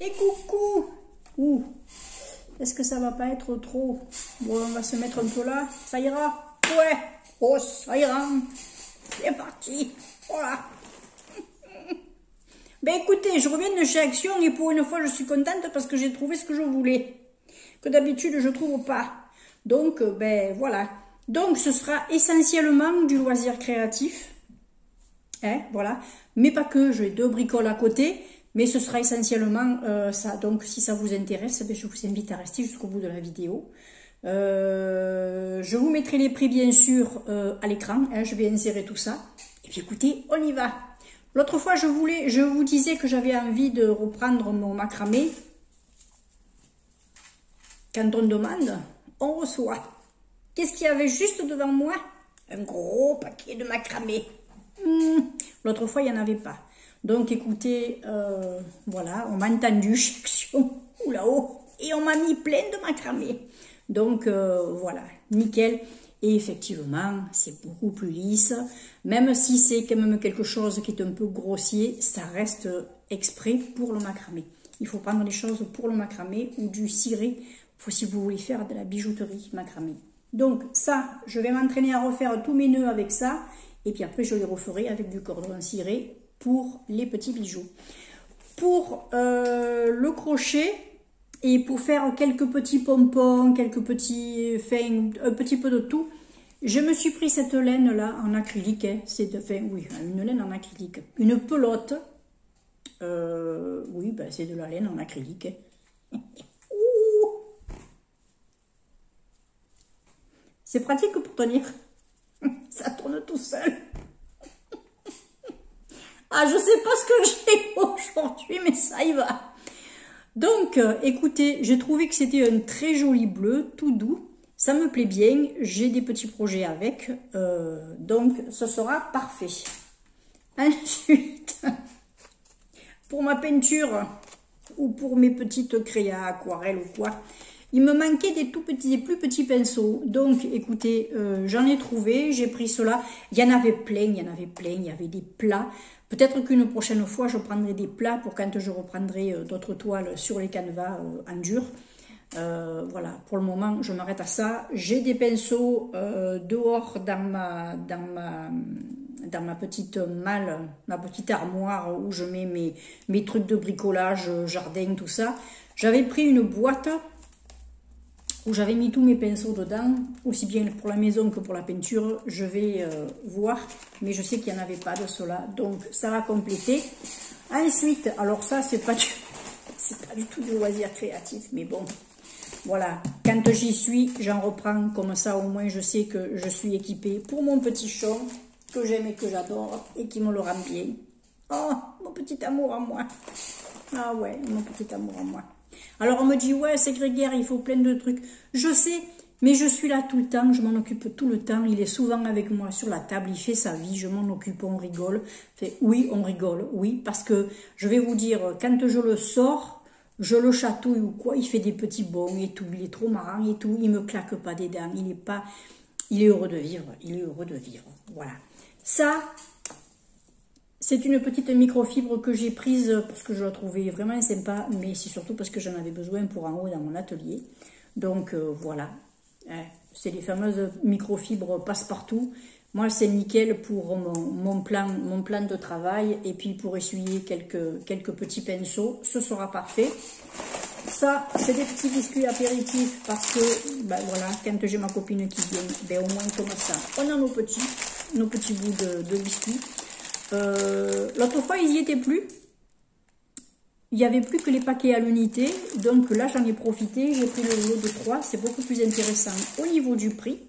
Et coucou. Ouh. Est-ce que ça va pas être trop? Bon, on va se mettre un peu là. Ça ira? Ouais. Oh, ça ira. C'est parti. Voilà. Ben écoutez, je reviens de chez Action et pour une fois, je suis contente parce que j'ai trouvé ce que je voulais. Que d'habitude, je trouve pas. Donc, ben voilà. Donc, ce sera essentiellement du loisir créatif. Hein, voilà. Mais pas que, j'ai 2 bricoles à côté. Mais ce sera essentiellement ça. Donc, si ça vous intéresse, ben, je vous invite à rester jusqu'au bout de la vidéo. Je vous mettrai les prix, bien sûr, à l'écran. Hein, je vais insérer tout ça. Et puis, écoutez, on y va. L'autre fois, je vous disais que j'avais envie de reprendre mon macramé. Quand on demande, on reçoit. Qu'est-ce qu'il y avait juste devant moi? Un gros paquet de macramé. L'autre fois, il n'y en avait pas. Donc, écoutez, voilà, on m'a entendu chez Action, ou là-haut, et on m'a mis plein de macramé. Donc, voilà, nickel. Et effectivement, c'est beaucoup plus lisse. Même si c'est quand même quelque chose qui est un peu grossier, ça reste exprès pour le macramé. Il faut prendre les choses pour le macramé ou du ciré, si vous voulez faire de la bijouterie macramé. Donc ça, je vais m'entraîner à refaire tous mes nœuds avec ça. Et puis après, je les referai avec du cordon ciré pour les petits bijoux. Pour le crochet et pour faire quelques petits pompons, quelques petits, enfin, un petit peu de tout, je me suis pris cette laine là en acrylique. Hein. C'est oui, une laine en acrylique. Une pelote. Oui, ben, c'est de la laine en acrylique. Hein. C'est pratique pour tenir. Ça tourne tout seul. Ah, je sais pas ce que j'ai aujourd'hui, mais ça y va. Donc, écoutez, j'ai trouvé que c'était un très joli bleu, tout doux. Ça me plaît bien. J'ai des petits projets avec. Donc, ce sera parfait. Ensuite, pour ma peinture ou pour mes petites créas, aquarelles ou quoi, il me manquait des plus petits pinceaux. Donc, écoutez, j'en ai trouvé, j'ai pris cela. Il y en avait plein, il y avait des plats. Peut-être qu'une prochaine fois, je prendrai des plats pour quand je reprendrai d'autres toiles sur les canevas en dur. Voilà, pour le moment, je m'arrête à ça. J'ai des pinceaux dehors dans ma petite malle, ma petite armoire où je mets mes trucs de bricolage, jardin, tout ça. J'avais pris une boîte où j'avais mis tous mes pinceaux dedans, aussi bien pour la maison que pour la peinture. Je vais voir, mais je sais qu'il n'y en avait pas de cela, donc ça va compléter. Ensuite, alors ça, c'est pas du tout du loisir créatif, mais bon, voilà. Quand j'y suis, j'en reprends, comme ça au moins je sais que je suis équipée pour mon petit chon, que j'aime et que j'adore, et qui me le rend bien. Oh, mon petit amour à moi. Ah ouais, mon petit amour à moi. Alors on me dit, ouais, c'est grégaire, il faut plein de trucs. Je sais, mais je suis là tout le temps, je m'en occupe tout le temps. Il est souvent avec moi sur la table, il fait sa vie, je m'en occupe, on rigole. Fait, oui, on rigole, oui, parce que je vais vous dire, quand je le sors, je le chatouille ou quoi, il fait des petits bonds et tout, il est trop marrant et tout, il me claque pas des dents, il est heureux de vivre, voilà. Ça, c'est une petite microfibre que j'ai prise parce que je la trouvais vraiment sympa, mais c'est surtout parce que j'en avais besoin pour en haut dans mon atelier. Donc voilà, c'est les fameuses microfibres passe-partout. Moi, c'est nickel pour mon plan de travail et puis pour essuyer quelques petits pinceaux, ce sera parfait. Ça, c'est des petits biscuits apéritifs parce que, ben voilà, quand j'ai ma copine qui vient, ben au moins comme ça, on a nos petits bouts de biscuits. L'autre fois, ils n'y étaient plus. Il n'y avait plus que les paquets à l'unité. Donc là, j'en ai profité. J'ai pris le lot de 3. C'est beaucoup plus intéressant au niveau du prix.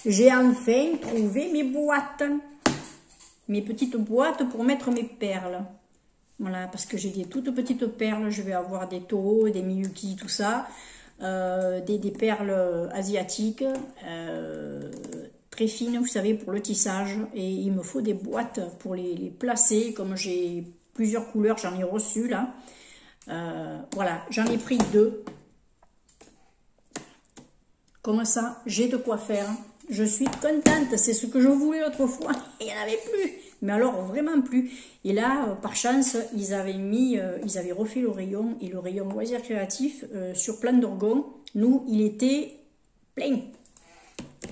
J'ai enfin trouvé mes boîtes. Mes petites boîtes pour mettre mes perles. Voilà, parce que j'ai des toutes petites perles. Je vais avoir des taureaux, des miyuki, tout ça. Des perles asiatiques. Très fines, vous savez, pour le tissage. Et il me faut des boîtes pour les placer. Comme j'ai plusieurs couleurs, j'en ai reçu là. Voilà, j'en ai pris 2. Comme ça, j'ai de quoi faire. Je suis contente. C'est ce que je voulais l'autre fois. Il n'y en avait plus. Mais alors, vraiment plus. Et là, par chance, ils avaient refait le rayon, et le rayon loisirs créatifs, sur Plan d'Orgon, nous, il était plein.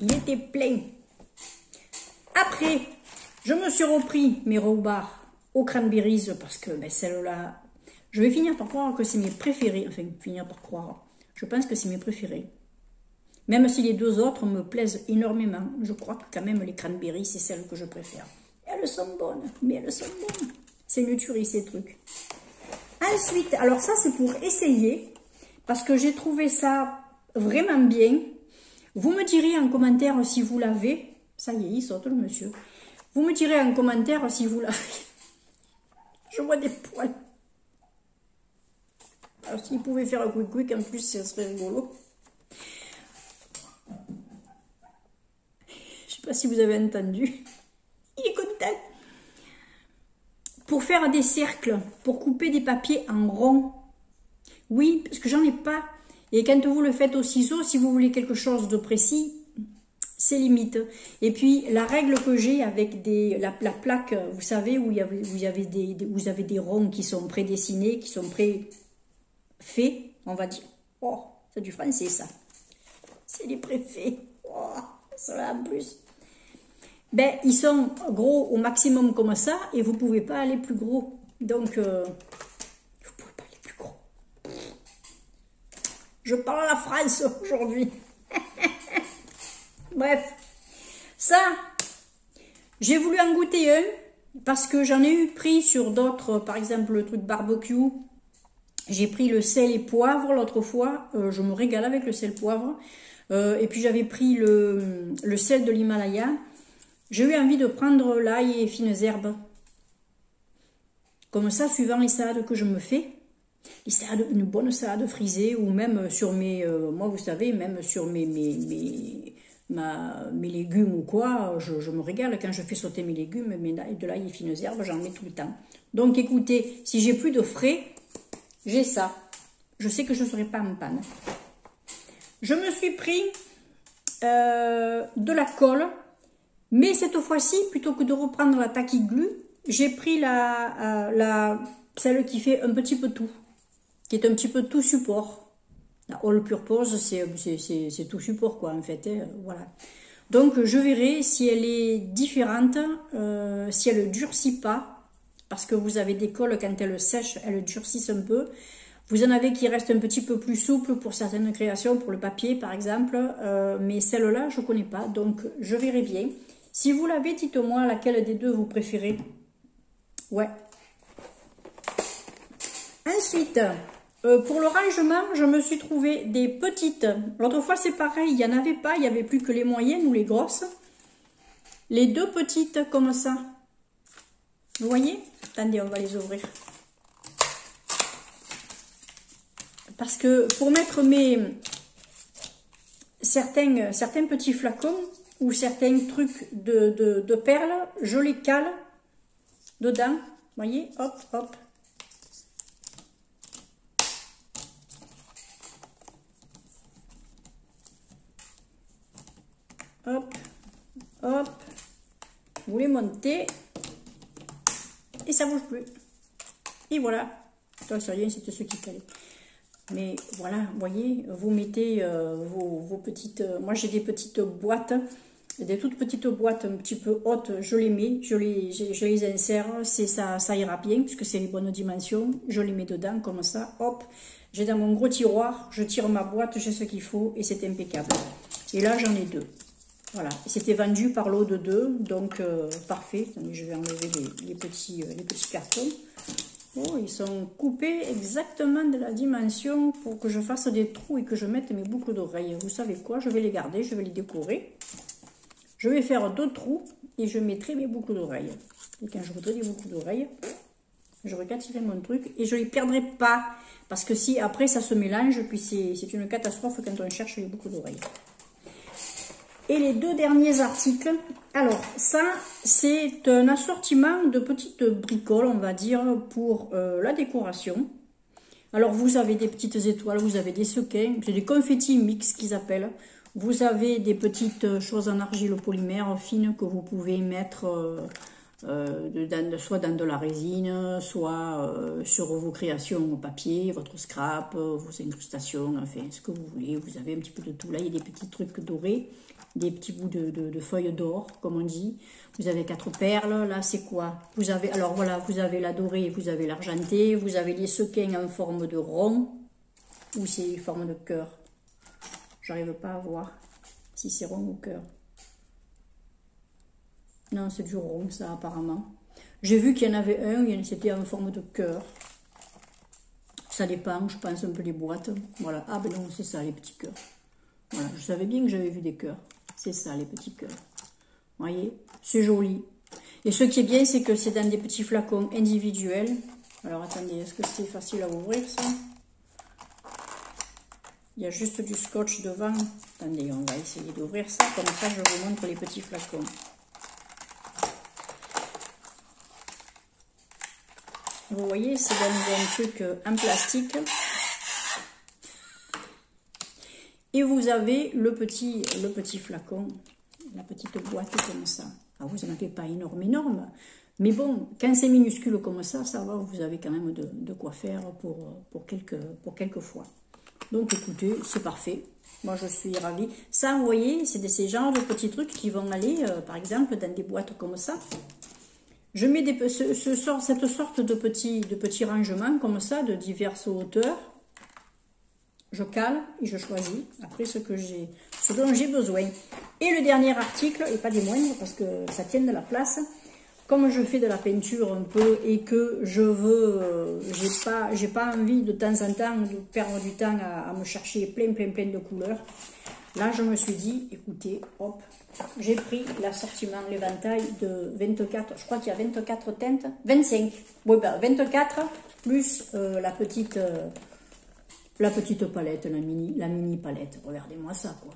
Il était plein. Après, je me suis repris mes robards aux cranberries, parce que ben, celle-là, je vais finir par croire que c'est mes préférés. Enfin, finir par croire. Je pense que c'est mes préférés. Même si les deux autres me plaisent énormément, je crois que quand même les cranberries, c'est celles que je préfère. Elles sont bonnes, mais elles sont bonnes. C'est une tuerie, ces trucs. Ensuite, alors ça, c'est pour essayer, parce que j'ai trouvé ça vraiment bien. Vous me direz en commentaire si vous l'avez. Ça y est, il saute le monsieur. Vous me direz en commentaire si vous l'avez. Je vois des poils. Alors, s'il pouvait faire un quick en plus, ça serait rigolo. Je sais pas si vous avez entendu. Il est content. Pour faire des cercles, pour couper des papiers en rond. Oui, parce que j'en ai pas. Et quand vous le faites au ciseau, si vous voulez quelque chose de précis, c'est limite. Et puis, la règle que j'ai avec la plaque, vous savez, où vous avez des ronds qui sont prédessinés, qui sont préfaits, on va dire. Oh, c'est du français, ça. C'est les préfaits. Oh, ça là en plus. Ben, ils sont gros au maximum comme ça, et vous ne pouvez pas aller plus gros. Donc, vous ne pouvez pas aller plus gros. Je parle à la France aujourd'hui. Bref, ça, j'ai voulu en goûter un, parce que j'en ai eu pris sur d'autres, par exemple le truc barbecue. J'ai pris le sel et poivre l'autre fois, je me régale avec le sel poivre. Et puis j'avais pris le sel de l'Himalaya. J'ai eu envie de prendre l'ail et fines herbes. Comme ça, suivant les salades que je me fais. Les salades, une bonne salade frisée, ou même sur mes... moi, vous savez, même sur mes légumes ou quoi, je me régale. Quand je fais sauter mes légumes, de l'ail et fines herbes, j'en mets tout le temps. Donc, écoutez, si j'ai plus de frais, j'ai ça. Je sais que je ne serai pas en panne. Je me suis pris de la colle. Mais cette fois-ci, plutôt que de reprendre la tacky glue, j'ai pris celle qui fait un petit peu tout, qui est un petit peu tout support. La All Purpose, c'est tout support, quoi, en fait. Voilà. Donc, je verrai si elle est différente, si elle ne durcit pas, parce que vous avez des colles, quand elles sèchent, elles durcissent un peu. Vous en avez qui restent un petit peu plus souples pour certaines créations, pour le papier, par exemple. Mais celle-là, je ne connais pas, donc je verrai bien. Si vous l'avez, dites-moi laquelle des deux vous préférez. Ouais. Ensuite, pour le rangement, je me suis trouvé des petites. L'autre fois, c'est pareil, il n'y en avait pas, il n'y avait plus que les moyennes ou les grosses. Les deux petites, comme ça. Vous voyez? Attendez, on va les ouvrir. Parce que pour mettre certains petits flacons, ou certains trucs de perles, je les cale dedans. Vous voyez, hop, hop. Hop, hop. Vous les montez. Et ça bouge plus. Et voilà. C'est rien, c'était ce qu'il fallait. Mais voilà, vous voyez, vous mettez vos petites... moi, j'ai des petites boîtes. Des toutes petites boîtes un petit peu hautes, je les mets, je les insère, ça ira bien, puisque c'est les bonnes dimensions. Je les mets dedans, comme ça, hop. J'ai dans mon gros tiroir, je tire ma boîte, j'ai ce qu'il faut, et c'est impeccable. Et là, j'en ai deux. Voilà, c'était vendu par lot de 2, donc parfait. Attendez, je vais enlever les petits cartons. Oh, ils sont coupés exactement de la dimension pour que je fasse des trous et que je mette mes boucles d'oreilles. Vous savez quoi? Je vais les garder, je vais les décorer. Je vais faire 2 trous et je mettrai mes boucles d'oreilles. Et quand je voudrais des boucles d'oreilles, je recatirai mon truc et je ne les perdrai pas. Parce que si après ça se mélange, puis c'est une catastrophe quand on cherche les boucles d'oreilles. Et les 2 derniers articles, alors ça c'est un assortiment de petites bricoles, on va dire, pour la décoration. Alors vous avez des petites étoiles, vous avez des sequins, c'est des confettis mix qu'ils appellent. Vous avez des petites choses en argile polymère fines que vous pouvez mettre soit dans de la résine, soit sur vos créations au papier, votre scrap, vos incrustations, enfin ce que vous voulez. Vous avez un petit peu de tout. Là, il y a des petits trucs dorés, des petits bouts de feuilles d'or, comme on dit. Vous avez 4 perles. Là, c'est quoi? Vous avez, alors voilà, vous avez la dorée, vous avez l'argenté, vous avez les sequins en forme de rond, ou c'est forme de cœur. J'arrive pas à voir si c'est rond ou cœur. Non, c'est du rond, ça, apparemment. J'ai vu qu'il y en avait un, c'était en forme de cœur. Ça dépend, je pense, un peu des boîtes. Voilà. Ah, ben non, c'est ça, les petits cœurs. Voilà, je savais bien que j'avais vu des cœurs. C'est ça, les petits cœurs. Vous voyez, c'est joli. Et ce qui est bien, c'est que c'est dans des petits flacons individuels. Alors, attendez, est-ce que c'est facile à ouvrir, ça? Il y a juste du scotch devant. Attendez, on va essayer d'ouvrir ça. Comme ça, je vous montre les petits flacons. Vous voyez, c'est dans un truc en plastique. Et vous avez le petit flacon, la petite boîte comme ça. Alors, vous n'en avez pas énorme. Mais bon, quand c'est minuscule comme ça, ça va, vous avez quand même de quoi faire pour quelques fois. Donc, écoutez, c'est parfait. Moi, je suis ravie. Ça, vous voyez, c'est de ces genres de petits trucs qui vont aller, par exemple, dans des boîtes comme ça. Je mets cette sorte de petits rangements comme ça, de diverses hauteurs. Je cale et je choisis après ce dont j'ai besoin. Et le dernier article, et pas des moindres parce que ça tient de la place, comme je fais de la peinture un peu et que je veux, j'ai pas envie de temps en temps de perdre du temps à me chercher plein de couleurs. Là, je me suis dit, écoutez, hop, j'ai pris l'assortiment, l'éventail de 24, je crois qu'il y a 24 teintes, 25. Oui, ben 24 plus la petite palette, la mini palette. Regardez-moi ça, quoi.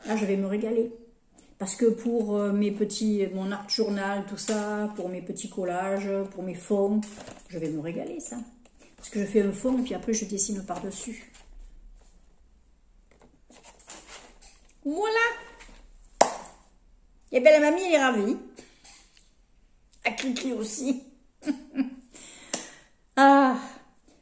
Là, je vais me régaler. Parce que pour mon art journal, tout ça, pour mes petits collages, pour mes fonds, je vais me régaler, ça. Parce que je fais un fond, puis après, je dessine par-dessus. Voilà. Et bien, la mamie, elle est ravie. À Kiki aussi. Ah,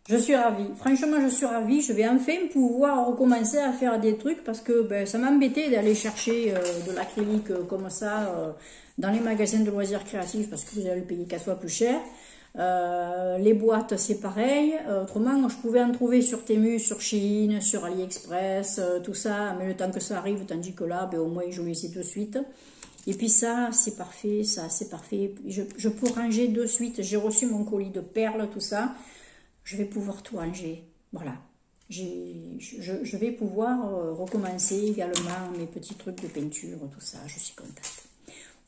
je suis ravie. Franchement, je suis ravie. Je vais enfin pouvoir recommencer à faire des trucs parce que ben, ça m'embêtait d'aller chercher de l'acrylique comme ça dans les magasins de loisirs créatifs parce que vous allez le payer 4 fois plus cher. Les boîtes, c'est pareil. Autrement, je pouvais en trouver sur Temu, sur Shein, sur AliExpress, tout ça. Mais le temps que ça arrive, tandis que là, ben, au moins, je le sais de suite. Et puis ça, c'est parfait. Ça, c'est parfait. Je peux ranger de suite. J'ai reçu mon colis de perles, tout ça. Je vais pouvoir tout ranger. Voilà. Je vais pouvoir recommencer également mes petits trucs de peinture, tout ça. Je suis contente.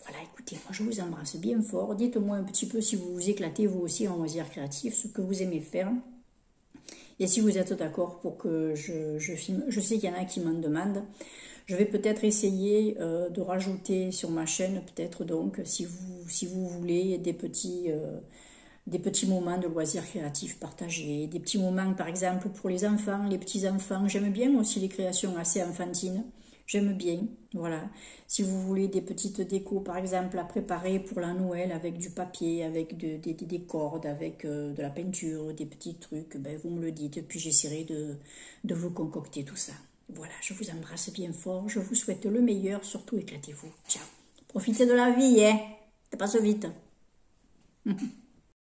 Voilà, écoutez, moi je vous embrasse bien fort. Dites-moi un petit peu si vous vous éclatez vous aussi en loisirs créatifs, ce que vous aimez faire. Et si vous êtes d'accord pour que je filme, je sais qu'il y en a qui m'en demandent. Je vais peut-être essayer de rajouter sur ma chaîne, peut-être donc, si vous voulez, des petits moments de loisirs créatifs partagés, des petits moments par exemple pour les enfants, les petits-enfants. J'aime bien aussi les créations assez enfantines. J'aime bien, voilà. Si vous voulez des petites décos, par exemple, à préparer pour la Noël avec du papier, avec des cordes, avec de la peinture, des petits trucs, ben, vous me le dites, puis j'essaierai de vous concocter tout ça. Voilà, je vous embrasse bien fort, je vous souhaite le meilleur, surtout éclatez-vous. Ciao. Profitez de la vie, hein. Ça passe vite.